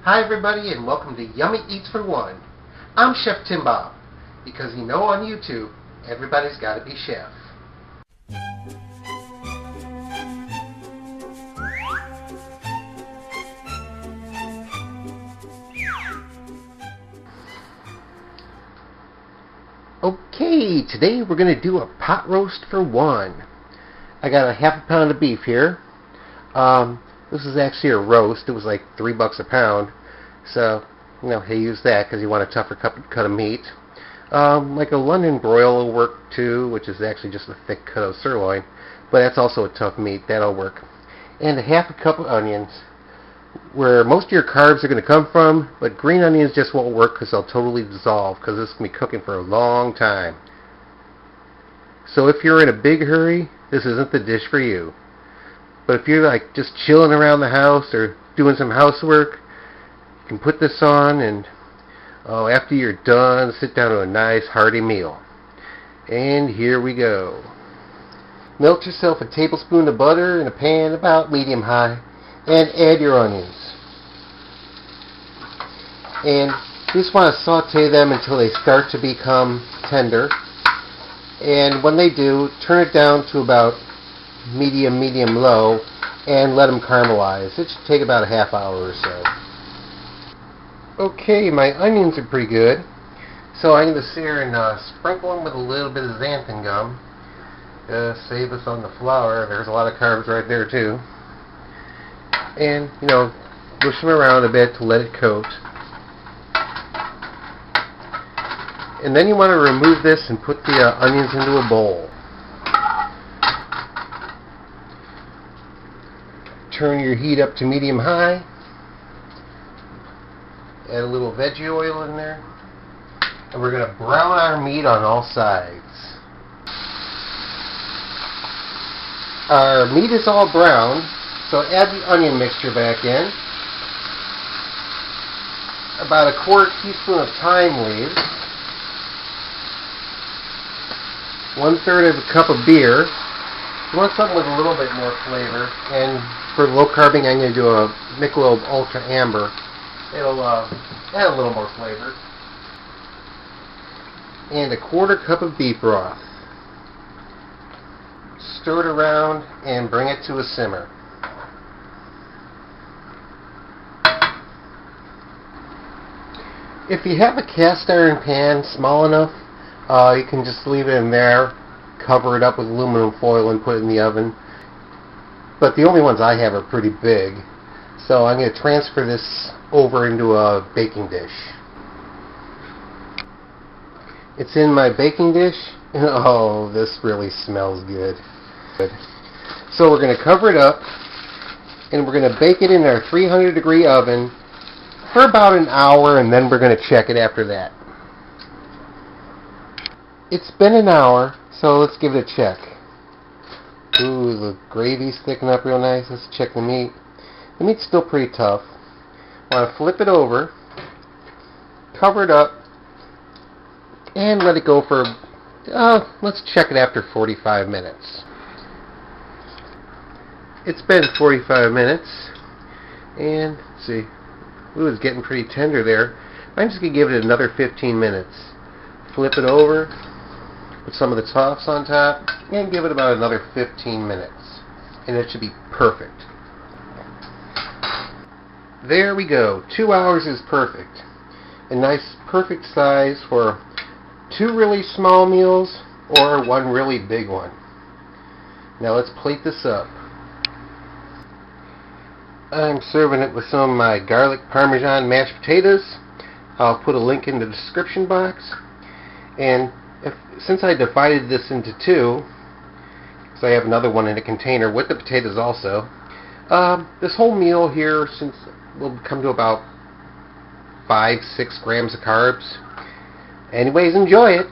Hi everybody and welcome to Yummy Eats for One. I'm Chef Tim Bob, because you know on YouTube, everybody's got to be chef. Okay, today we're going to do a pot roast for one. I got a half a pound of beef here. This is actually a roast. It was like $3 a pound. So, you know, hey, use that because you want a tougher cut of meat. Like a London broil will work too, which is actually just a thick cut of sirloin. But that's also a tough meat. That'll work. And a half a cup of onions, where most of your carbs are going to come from, but green onions just won't work because they'll totally dissolve because this is going to be cooking for a long time. So if you're in a big hurry, this isn't the dish for you. But if you're like just chilling around the house or doing some housework, you can put this on and after you're done, sit down to a nice hearty meal. And here we go. Melt yourself a tablespoon of butter in a pan about medium high and add your onions. And you just want to saute them until they start to become tender. And when they do, turn it down to about medium low and let them caramelize. It should take about a half hour or so. Okay, my onions are pretty good, so I'm going to sit here and sprinkle them with a little bit of xanthan gum. Save us on the flour. There's a lot of carbs right there too. And, you know, push them around a bit to let it coat. And then you want to remove this and put the onions into a bowl. Turn your heat up to medium high. Add a little veggie oil in there. And we're going to brown our meat on all sides. Our meat is all brown, so add the onion mixture back in. About a quarter teaspoon of thyme leaves. 1/3 of a cup of beer. You want something with a little bit more flavor. And for low carbing, I'm going to do a Michelob Ultra Amber. It'll add a little more flavor. And a 1/4 cup of beef broth. Stir it around and bring it to a simmer. If you have a cast iron pan small enough, you can just leave it in there, cover it up with aluminum foil and put it in the oven. But the only ones I have are pretty big, so I'm going to transfer this over into a baking dish. It's in my baking dish. Oh, this really smells good. So we're going to cover it up and we're going to bake it in our 300-degree oven for about an hour, and then we're going to check it after that. It's been an hour, so let's give it a check. Ooh, the gravy's thickening up real nice. Let's check the meat. The meat's still pretty tough. I want to flip it over, cover it up, and let it go for, let's check it after 45 minutes. It's been 45 minutes, and let's see, ooh, it's getting pretty tender there. I'm just going to give it another 15 minutes. Flip it over, put some of the tops on top, and give it about another 15 minutes. And it should be perfect. There we go. 2 hours is perfect. A nice perfect size for 2 really small meals or 1 really big one. Now let's plate this up. I'm serving it with some of my garlic Parmesan mashed potatoes. I'll put a link in the description box. And since I divided this into 2, because I have another one in a container with the potatoes also, this whole meal here will come to about 5-6 grams of carbs. Anyways, enjoy it.